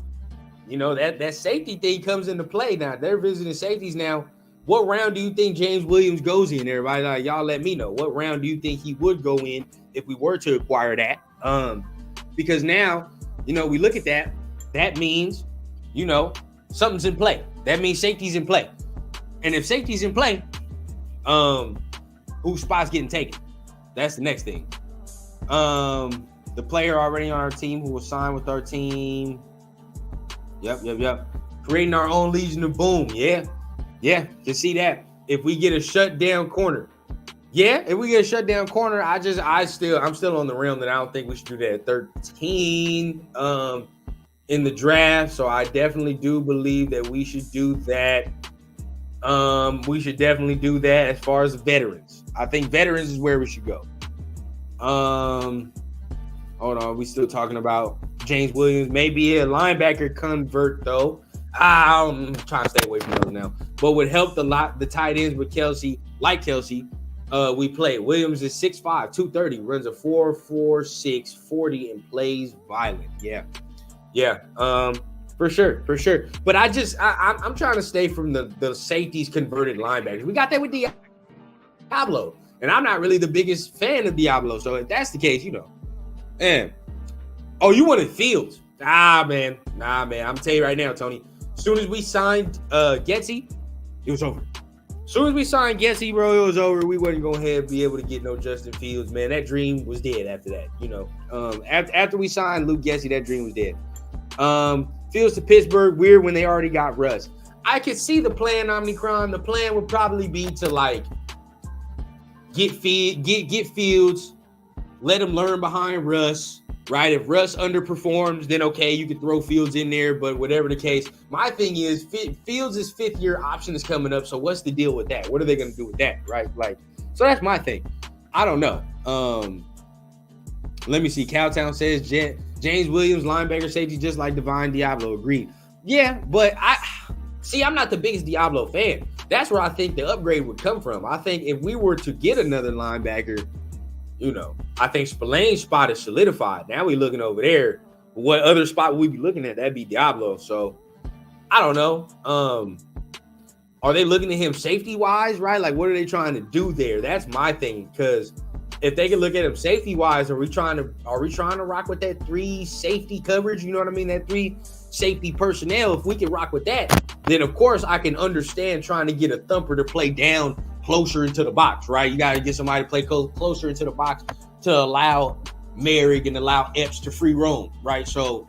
you know, that safety thing comes into play now. They're visiting safeties now. What round do you think James Williams goes in? Everybody, like, y'all let me know. What round do you think he would go in if we were to acquire that? Because now, you know, we look at that. That means, you know, something's in play. That means safety's in play. And if safety's in play, whose spot's getting taken? That's the next thing. The player already on our team who was signed with our team. Yep. Creating our own Legion of Boom. Yeah. Can see that. If we get a shutdown corner. I'm still on the realm that I don't think we should do that at 13 in the draft. So I definitely do believe that we should do that. We should definitely do that as far as veterans. I think veterans is where we should go. Hold on. We still talking about James Williams. Maybe a linebacker convert, though. I'm trying to stay away from those now. But would help the tight ends with Kelsey. We play. Williams is 6'5", 230, runs a 4.46 40 and plays violent. Yeah. For sure. But I'm trying to stay from the safeties converted linebackers. We got that with Diablo. And I'm not really the biggest fan of Diablo. So if that's the case, you know. And you wanted Fields. Nah, man. I'm gonna tell you right now, Tony. As soon as we signed Getsy, it was over. As soon as we signed Getsy, bro, it was over. We wasn't gonna be able to get no Justin Fields, man. That dream was dead after that, you know. After we signed Luke Getsy, that dream was dead. Fields to Pittsburgh, weird when they already got Russ. I could see the plan, Omnicron. The plan would probably be to like get Fields, let him learn behind Russ, right? If Russ underperforms, then okay, you could throw Fields in there, but whatever the case, my thing is Fields' fifth-year option is coming up, so what's the deal with that? What are they going to do with that, right? Like, so that's my thing. I don't know. Let me see. Cowtown says James Williams, linebacker safety, just like Divine Diablo. Agreed. Yeah, but I'm not the biggest Diablo fan. That's where I think the upgrade would come from. I think if we were to get another linebacker, you know, I think Spillane's spot is solidified. Now we're looking over there. What other spot would we be looking at? That'd be Diablo. So I don't know. Are they looking at him safety wise, right? Like, what are they trying to do there? That's my thing. Because if they can look at him safety wise, are we trying to rock with that 3 safety coverage? You know what I mean? That 3 safety personnel. If we can rock with that, then of course I can understand trying to get a thumper to play down closer into the box, right? You got to get somebody to play closer into the box to allow Merrick and allow Epps to free roam, right? So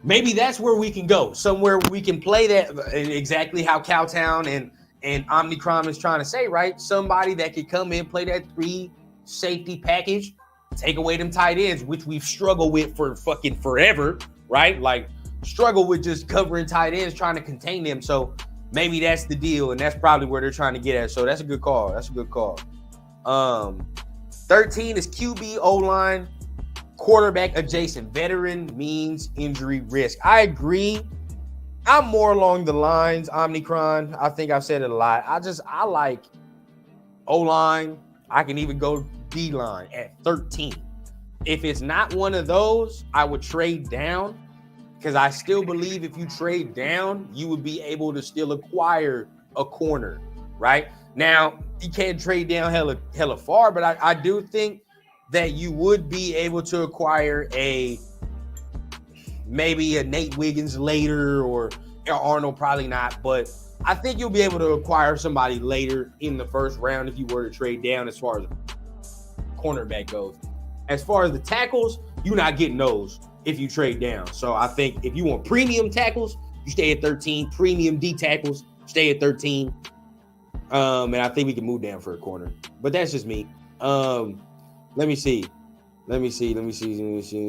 maybe that's where we can go, somewhere we can play that exactly how Cowtown and Omnicron is trying to say, right? Somebody that could come in, play that 3 safety package, take away them tight ends, which we've struggled with for fucking forever, right? Like struggle with just covering tight ends, trying to contain them. So maybe that's the deal, and that's probably where they're trying to get at. So that's a good call. 13 is QB O-line, quarterback adjacent. Veteran means injury risk. I agree. I'm more along the lines, Omnicron. I think I've said it a lot. I like O-line. I can even go D-line at 13. If it's not one of those, I would trade down, because I still believe if you trade down, you would be able to still acquire a corner, right? Now, you can't trade down hella far, but I do think that you would be able to acquire maybe a Nate Wiggins later, or Arnold, probably not, but I think you'll be able to acquire somebody later in the first round if you were to trade down as far as cornerback goes. As far as the tackles, you're not getting those if you trade down. So I think if you want premium tackles, you stay at 13. Premium D tackles, stay at 13. And I think we can move down for a corner. But that's just me. Let me see.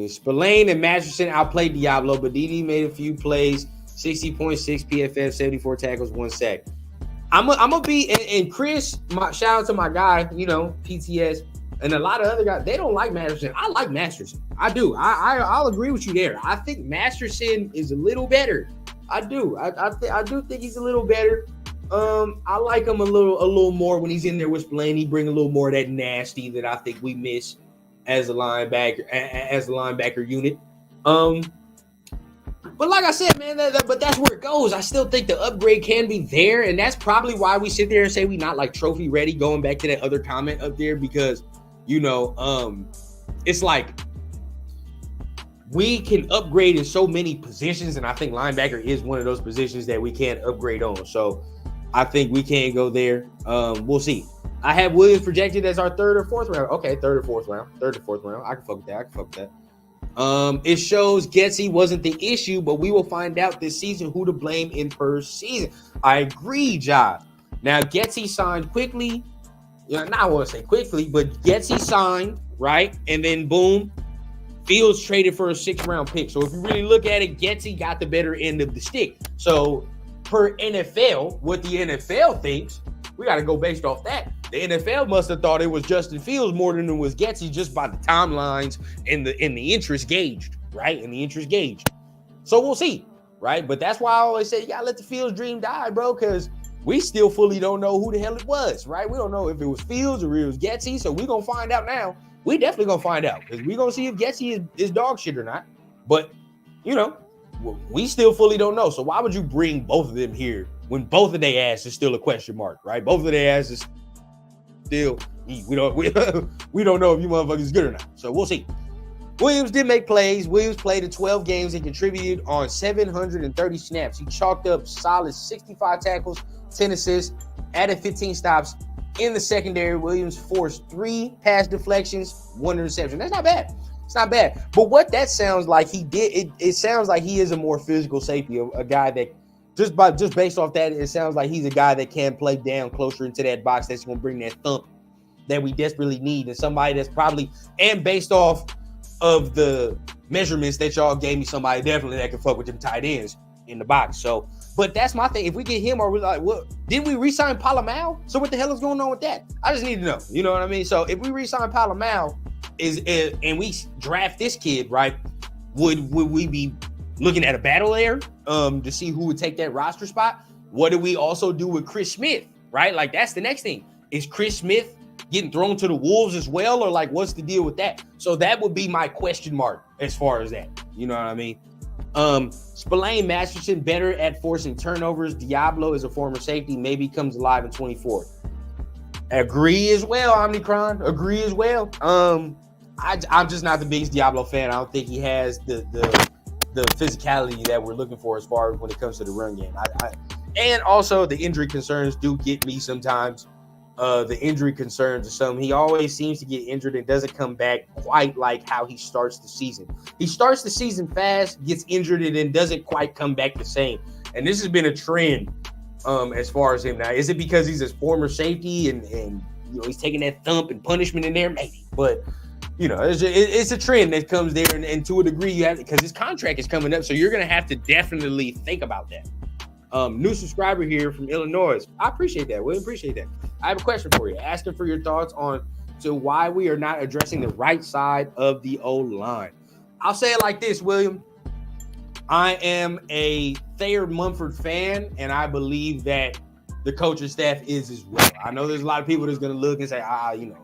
Spillane and Mattison outplayed Diablo, but DD made a few plays, 60.6 PFF, 74 tackles, 1 sack. I'm gonna be, and Chris, shout out to my guy, PTS, and a lot of other guys, they don't like Mattison. I like Masterson. I do. I'll agree with you there. I think Masterson is a little better. I do. I do think he's a little better. I like him a little more when he's in there with Spillane. He bring a little more of that nasty that I think we miss as a linebacker unit. But like I said, man, but that's where it goes. I still think the upgrade can be there, and that's probably why we sit there and say we not like trophy ready. Going back to that other comment up there, because it's like we can upgrade in so many positions, and I think linebacker is one of those positions that we can't upgrade on. So I think we can go there. We'll see. I have Williams projected as our 3rd or 4th round. Okay, 3rd or 4th round. I can fuck with that. It shows Getsy wasn't the issue, but we will find out this season who to blame in per season. I agree, Ja. Now, Getsy signed quickly. I want to say quickly, but Getsy signed, right? And then boom, Fields traded for a 6th round pick. So if you really look at it, Getsy got the better end of the stick. So per NFL, what the NFL thinks, we got to go based off that. The NFL must have thought it was Justin Fields more than it was Getsy, just by the timelines and the interest gauged, right? And the interest gauged. So we'll see, right? But that's why I always say you gotta let the Fields dream die, bro, because we still fully don't know who the hell it was, right? We don't know if it was Fields or it was Getsy, so we're gonna find out now. We definitely gonna find out, because we're gonna see if Getsy is dog shit or not. But we still fully don't know. So why would you bring both of them here when both of their ass is still a question mark, right? Both of their ass is still, we don't know if you motherfuckers is good or not. So we'll see. Williams did make plays. Williams played in 12 games and contributed on 730 snaps. He chalked up solid 65 tackles, 10 assists, added 15 stops. In the secondary, Williams forced 3 pass deflections, 1 interception. That's not bad. It's not bad. But what that sounds like he did, it sounds like he is a more physical safety, a guy that just based off that, it sounds like he's a guy that can play down closer into that box, that's going to bring that thump that we desperately need, and somebody that's probably, and based off of the measurements that y'all gave me, somebody definitely that can fuck with them tight ends in the box. So, but that's my thing. If we get him, or we're like, what? Didn't we re-sign Palomau? So what the hell is going on with that? I just need to know. You know what I mean? So if we re-sign Palomau and we draft this kid, right? Would we be looking at a battle there to see who would take that roster spot? What do we also do with Chris Smith, right? Like, that's the next thing. Is Chris Smith getting thrown to the wolves as well, or like what's the deal with that? So that would be my question mark as far as that. You know what I mean? Spillane, Masterson better at forcing turnovers. Diablo is a former safety, maybe comes alive in 24. Agree as well, Omnicron. Agree as well. I'm just not the biggest Diablo fan. I don't think he has the physicality that we're looking for as far as when it comes to the run game. And also the injury concerns do get me sometimes. The injury concerns or something. He always seems to get injured and doesn't come back quite like how he starts the season. He starts the season fast, gets injured, and then doesn't quite come back the same. And this has been a trend as far as him now. Is it because he's a former safety and you know he's taking that thump and punishment in there? Maybe, but you know it's a trend that comes there, and to a degree you have because his contract is coming up, so you're gonna have to definitely think about that. New subscriber here from Illinois. I appreciate that. We appreciate that. I have a question for you. Asking for your thoughts on to why we are not addressing the right side of the O-line. I'll say it like this, William. I am a Thayer Mumford fan, and I believe that the coaching staff is as well. I know there's a lot of people that's going to look and say, you know,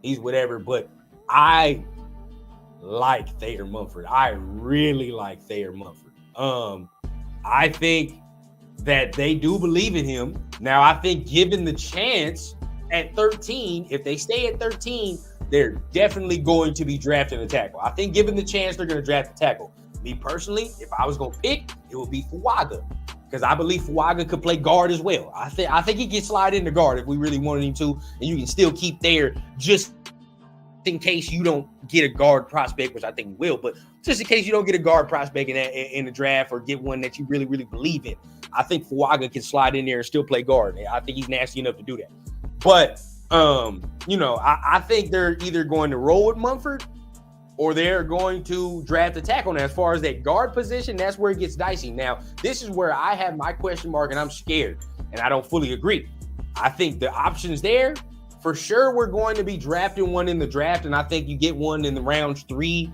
he's whatever, but I like Thayer Mumford. I really like Thayer Mumford. I think that they do believe in him. Now, I think given the chance at 13, if they stay at 13, they're definitely going to be drafting a tackle. I think given the chance, they're going to draft a tackle. Me personally, if I was going to pick, it would be Fuaga because I believe Fuaga could play guard as well. I think he can slide into guard if we really wanted him to, and you can still keep there just in case you don't get a guard prospect, which I think we will, but just in case you don't get a guard prospect in the draft or get one that you really, really believe in. I think Fuaga can slide in there and still play guard. I think he's nasty enough to do that. But, you know, I think they're either going to roll with Mumford or they're going to draft a tackle. Now, as far as that guard position, that's where it gets dicey. Now, this is where I have my question mark and I'm scared and I don't fully agree. I think the options there, for sure, we're going to be drafting one in the draft, and I think you get one in the rounds 3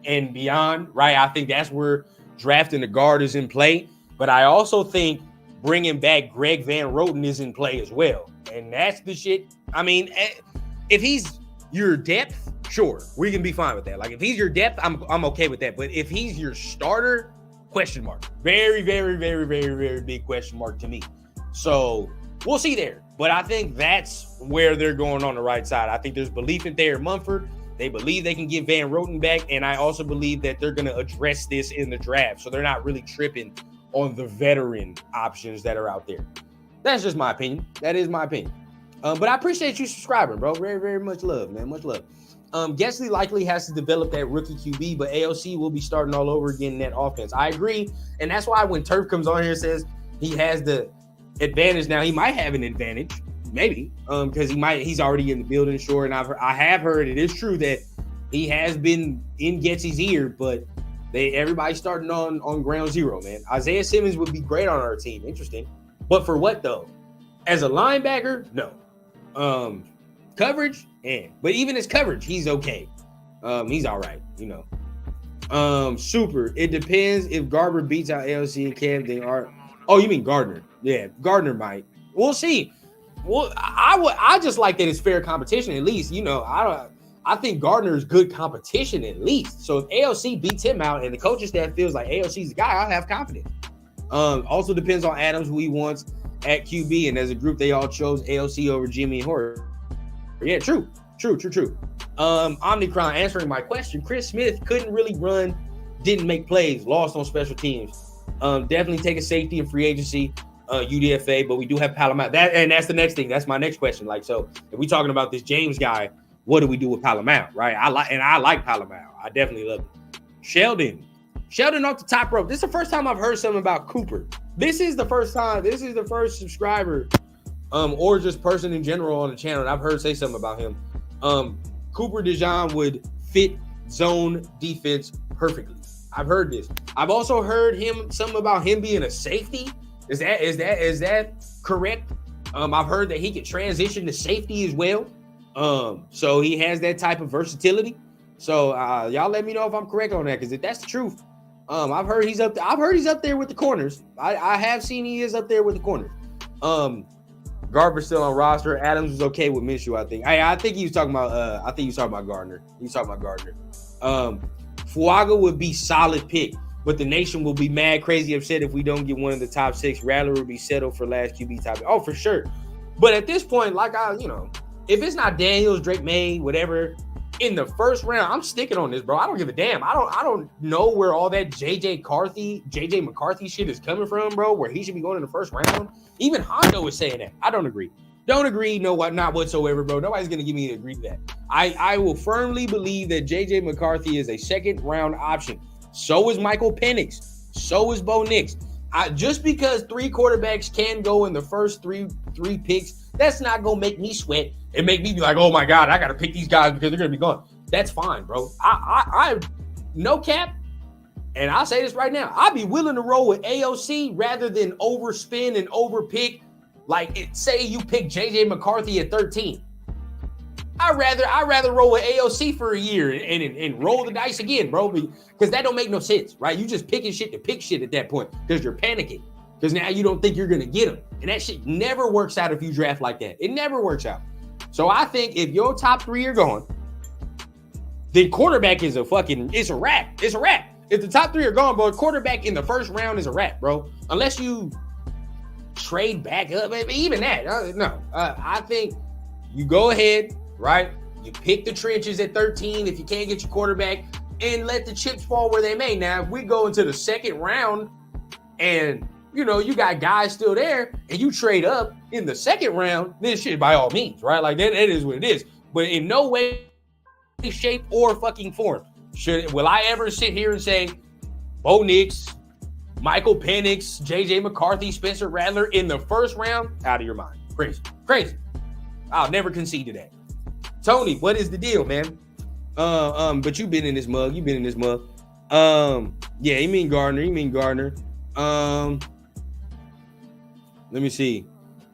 and beyond, right? I think that's where drafting the guard is in play. But I also think bringing back Greg Van Roten is in play as well. And that's the shit. I mean, if he's your depth, sure, we can be fine with that. Like, if he's your depth, I'm okay with that. But if he's your starter, question mark. Very, very, very, very, very big question mark to me. So we'll see there. But I think that's where they're going on the right side. I think there's belief in Thayer Mumford. They believe they can get Van Roten back. And I also believe that they're going to address this in the draft. So they're not really tripping on the veteran options that are out there. That's just my opinion. That is my opinion. But I appreciate you subscribing, bro. Very, very much love, man. Much love. Gessley likely has to develop that rookie QB, but AOC will be starting all over again in that offense. I agree. And that's why when Turf comes on here and says he has the advantage now, he might have an advantage, maybe, because he's already in the building, sure. And I have heard it is true that he has been in Getsy's ear, but everybody's starting on ground zero, man. Isaiah Simmons would be great on our team. Interesting. But for what, though? As a linebacker, no. Coverage, but even as coverage, he's okay. He's all right, you know. Super. It depends if Garber beats out AOC and Cam. They are. Oh, you mean Gardner? Yeah, Gardner might. We'll see. Well, I just like that it's fair competition at least. You know, I think Gardner is good competition at least. So if AOC beats him out and the coaching staff feels like AOC's the guy, I'll have confidence. Also depends on Adams who he wants at QB, and as a group they all chose AOC over Jimmy and Horner. Yeah, true. Omnicron answering my question. Chris Smith couldn't really run, didn't make plays, lost on special teams. Definitely take a safety in free agency, UDFA, but we do have Palomar. That's the next thing. That's my next question. Like, so if we talking about this James guy, what do we do with Palomar, right? I like Palomar. I definitely love it. Sheldon off the top rope. This is the first time I've heard something about Cooper. This is the first subscriber, or just person in general on the channel that I've heard say something about him. Cooper DeJean would fit zone defense perfectly. I've heard this. I've also heard something about him being a safety. Is that correct? I've heard that he can transition to safety as well. So he has that type of versatility. So y'all let me know if I'm correct on that, because if that's the truth, I've heard he's up there with the corners. I have seen he is up there with the corners. Garber's still on roster. Adams was okay with Minshew, I think. I think he was talking about Gardner. Fuaga would be solid pick, but the nation will be mad crazy upset if we don't get one of the top 6. Rattler will be settled for last QB top. Oh, for sure. But at this point, if it's not Daniels, Drake May, whatever, in the first round, I'm sticking on this, bro. I don't give a damn. I don't know where all that JJ McCarthy shit is coming from, bro, where he should be going in the first round. Even Hondo is saying that. I don't agree. Don't agree, not whatsoever, bro. Nobody's going to give me to agree with that. I will firmly believe that JJ McCarthy is a second round option. So is Michael Penix. So is Bo Nix. Just because 3 quarterbacks can go in the first three picks, that's not going to make me sweat and make me be like, oh my God, I got to pick these guys because they're going to be gone. That's fine, bro. I no cap. And I'll say this right now. I'd be willing to roll with AOC rather than overspin and overpick. Like, say you pick JJ McCarthy at 13. I'd rather roll with AOC for a year and roll the dice again, bro, because that don't make no sense, right? You just picking shit to pick shit at that point because you're panicking because now you don't think you're going to get them. And that shit never works out if you draft like that. It never works out. So I think if your top 3 are gone, then quarterback is it's a wrap. It's a wrap. If the top 3 are gone, bro, quarterback in the first round is a wrap, bro. Unless you trade back up, even that, I think you go ahead, right? You pick the trenches at 13 if you can't get your quarterback and let the chips fall where they may. Now, if we go into the second round and, you got guys still there and you trade up in the second round, then shit, by all means, right? Like, that is what it is. But in no way, shape, or fucking form will I ever sit here and say, Bo Nix, Michael Penix, JJ McCarthy, Spencer Rattler in the first round? Out of your mind. Crazy. I'll never concede to that. Tony, what is the deal, man? But you've been in this mug. Yeah, you mean Gardner. Let me see.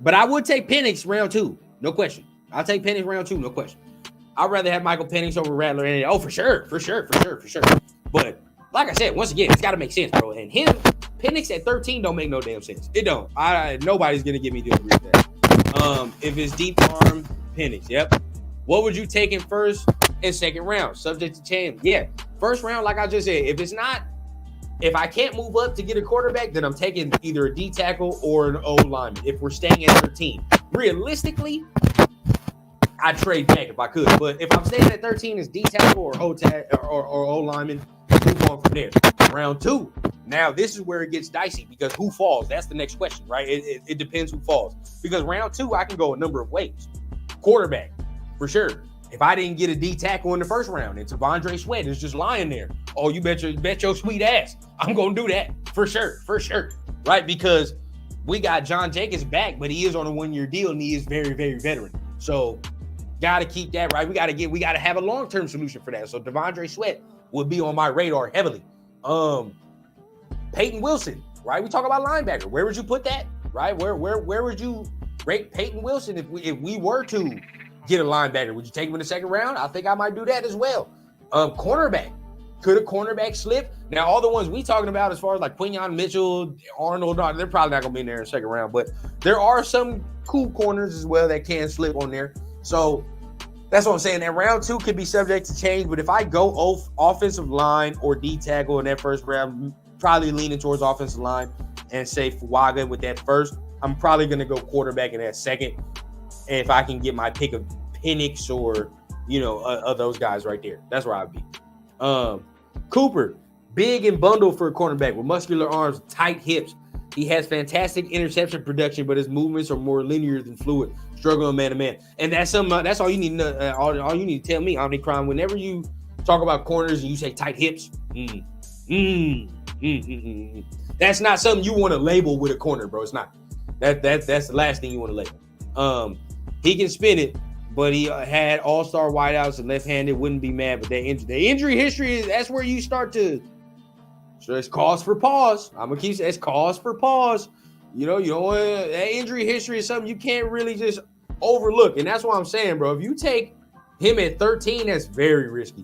But I would take Penix round 2. No question. I'll take Penix round 2. No question. I'd rather have Michael Penix over Rattler. Oh, for sure. But like I said, once again, it's got to make sense, bro. And Penix at 13 don't make no damn sense. It don't. Nobody's going to give me the agree with that. If it's deep arm, Penix. Yep. What would you take in first and second round? Subject to change. Yeah. First round, like I just said, if I can't move up to get a quarterback, then I'm taking either a D tackle or an O lineman. If we're staying at 13, realistically, I'd trade back if I could. But if I'm staying at 13, it's D tackle or O lineman. Move on from there. Round 2. Now this is where it gets dicey because who falls? That's the next question, right? It depends who falls. Because round 2, I can go a number of ways. Quarterback, for sure. If I didn't get a D tackle in the first round and T'Vondre Sweat is just lying there, oh, you bet your sweet ass, I'm gonna do that for sure, right? Because we got John Jacobs back, but he is on a 1-year deal and he is very, very veteran. So gotta keep that right. We gotta have a long-term solution for that. So T'Vondre Sweat would be on my radar heavily. Peyton Wilson, right? We talk about linebacker. Where would you put that, right? Where would you rate Peyton Wilson if we were to get a linebacker? Would you take him in the second round? I think I might do that as well. Cornerback. Could a cornerback slip? Now, all the ones we talking about as far as like Quinyon Mitchell, Arnold, they're probably not going to be in there in the second round, but there are some cool corners as well that can slip on there. So that's what I'm saying. That round 2 could be subject to change, but if I go offensive line or D tackle in that first round, probably leaning towards offensive line and say Fuaga with that first, I'm probably going to go quarterback in that second. And if I can get my pick of Penix or, of those guys right there, that's where I'd be. Cooper, big and bundled for a cornerback with muscular arms, tight hips. He has fantastic interception production, but his movements are more linear than fluid. Struggling man to man, and that's all you need to all you need to tell me, Omnicron. Whenever you talk about corners and you say tight hips, that's not something you want to label with a corner, bro. It's not. That's the last thing you want to label. He can spin it, but he had all-star wideouts and left-handed. Wouldn't be mad, but the injury history that's where you start to. So it's cause for pause. I'm gonna keep saying it's cause for pause. You don't want that injury history is something you can't really just overlook, and that's what I'm saying, bro. If you take him at 13, that's very risky.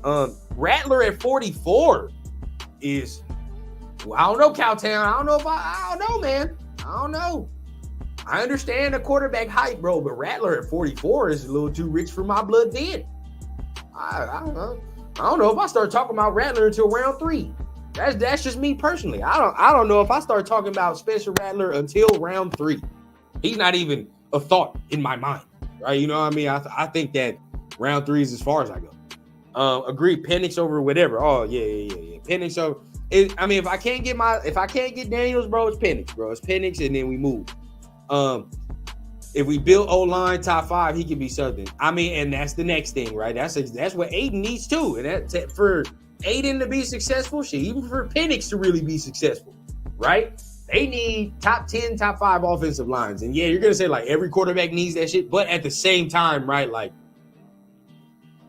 Rattler at 44 is. Well, I don't know, Cowtown. I don't know, man. I don't know. I understand the quarterback hype, bro, but Rattler at 44 is a little too rich for my blood then. I don't know. I don't know if I start talking about Rattler until round 3. That's just me personally. I don't know if I start talking about Spencer Rattler until round 3. He's not even a thought in my mind, right? You know what I mean? I think that round 3 is as far as I go. Agree, Penix over whatever. Oh yeah. Penix over. I mean, if I can't get Daniels, bro, it's Penix, bro. It's Penix, and then we move. If we build O-line top 5, he can be something. I mean, and that's the next thing, right? That's what Aiden needs too. And that for Aiden to be successful, shit, even for Penix to really be successful, right? They need top 10, top 5 offensive lines. And yeah, you're gonna say like every quarterback needs that shit, but at the same time, right? Like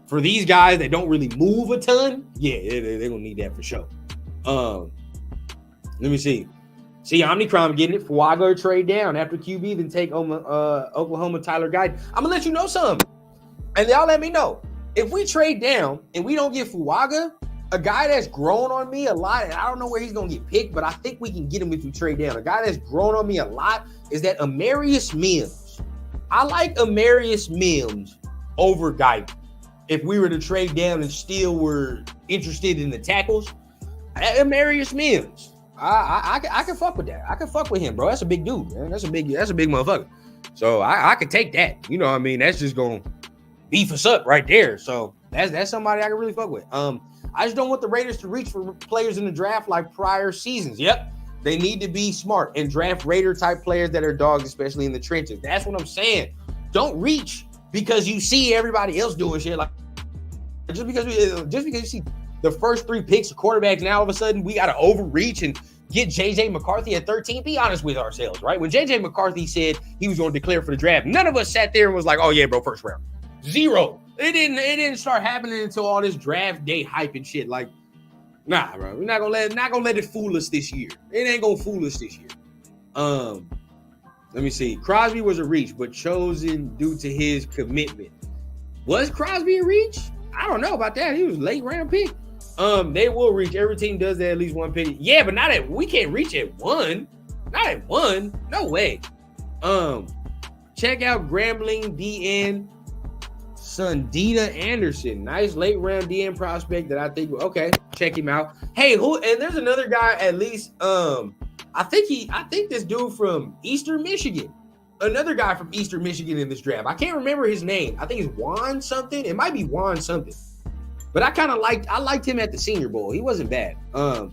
for these guys that don't really move a ton, yeah, they're gonna need that for sure. Let me see. See, Omnicron getting it. Fuaga trade down after QB, then take Oklahoma Tyler Guyton. I'm gonna let you know something, and y'all let me know if we trade down and we don't get Fuaga, a guy that's grown on me a lot, and I don't know where he's gonna get picked, but I think we can get him if we trade down. A guy that's grown on me a lot is that Amarius Mims. I like Amarius Mims over Guyton. If we were to trade down and still were interested in the tackles, Amarius Mims. I can fuck with that. I can fuck with him, bro. That's a big dude, man. That's a big motherfucker. So I could take that. You know what I mean? That's just gonna beef us up right there. So that's somebody I can really fuck with. I just don't want the Raiders to reach for players in the draft like prior seasons. Yep. They need to be smart and draft Raider type players that are dogs, especially in the trenches. That's what I'm saying. Don't reach because you see everybody else doing shit. Like just because you see the first 3 picks of quarterbacks, now all of a sudden we got to overreach and get J.J. McCarthy at 13. Be honest with ourselves, right? When J.J. McCarthy said he was going to declare for the draft, none of us sat there and was like, oh yeah, bro, first round. 0. It didn't start happening until all this draft day hype and shit. Like, nah, bro, we're not gonna let it fool us this year. It ain't gonna fool us this year. Let me see. Crosby was a reach, but chosen due to his commitment. Was Crosby a reach? I don't know about that. He was a late round pick. They will reach. Every team does that at least 1 pick. Yeah, but we can't reach at 1. Not at 1. No way. Check out Grambling DN Sundita Anderson. Nice late round DN prospect that I think, okay, check him out. Hey, and there's another guy at least. I think this dude from Eastern Michigan. Another guy from Eastern Michigan in this draft. I can't remember his name. I think it's Juan something. It might be Juan something. But I liked him at the Senior Bowl. He wasn't bad. I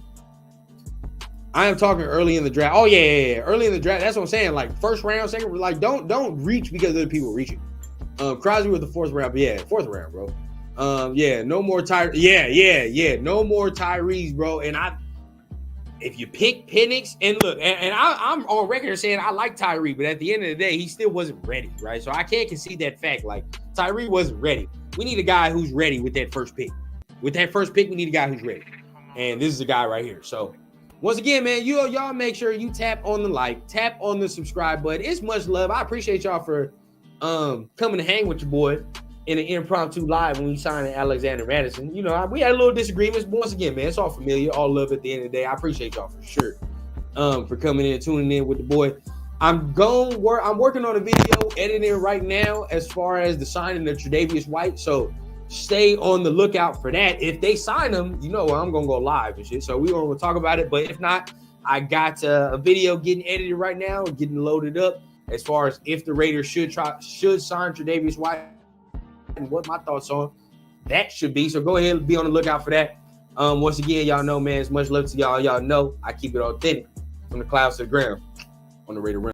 am talking early in the draft. Oh yeah. Early in the draft. That's what I'm saying. Like first round, second, like don't reach because other people reaching. Crosby with the 4th round, but yeah, 4th round, bro. No more no more Tyrese, bro. And if you pick Penix, and look, and I'm on record saying I like Tyree, but at the end of the day, he still wasn't ready, right? So I can't concede that fact. Like Tyree wasn't ready. We need a guy who's ready with that first pick. With that first pick, we need a guy who's ready. And this is a guy right here. So once again, man, y'all make sure you tap on the like, tap on the subscribe button. It's much love. I appreciate y'all for coming to hang with your boy in an impromptu live when we signed Alexander Madison. You know, we had a little disagreements, but once again, man, it's all familiar, all love at the end of the day. I appreciate y'all for sure for coming in, tuning in with the boy. I'm working on a video editing right now as far as the signing of Tre'Davious White. So stay on the lookout for that. If they sign him, you know I'm gonna go live and shit. So we're gonna talk about it. But if not, I got a video getting edited right now, getting loaded up as far as if the Raiders should sign Tre'Davious White and what my thoughts on that should be. So go ahead and be on the lookout for that. Once again, y'all know, man, it's much love to y'all. Y'all know I keep it authentic from the clouds to the ground on the Raider Run.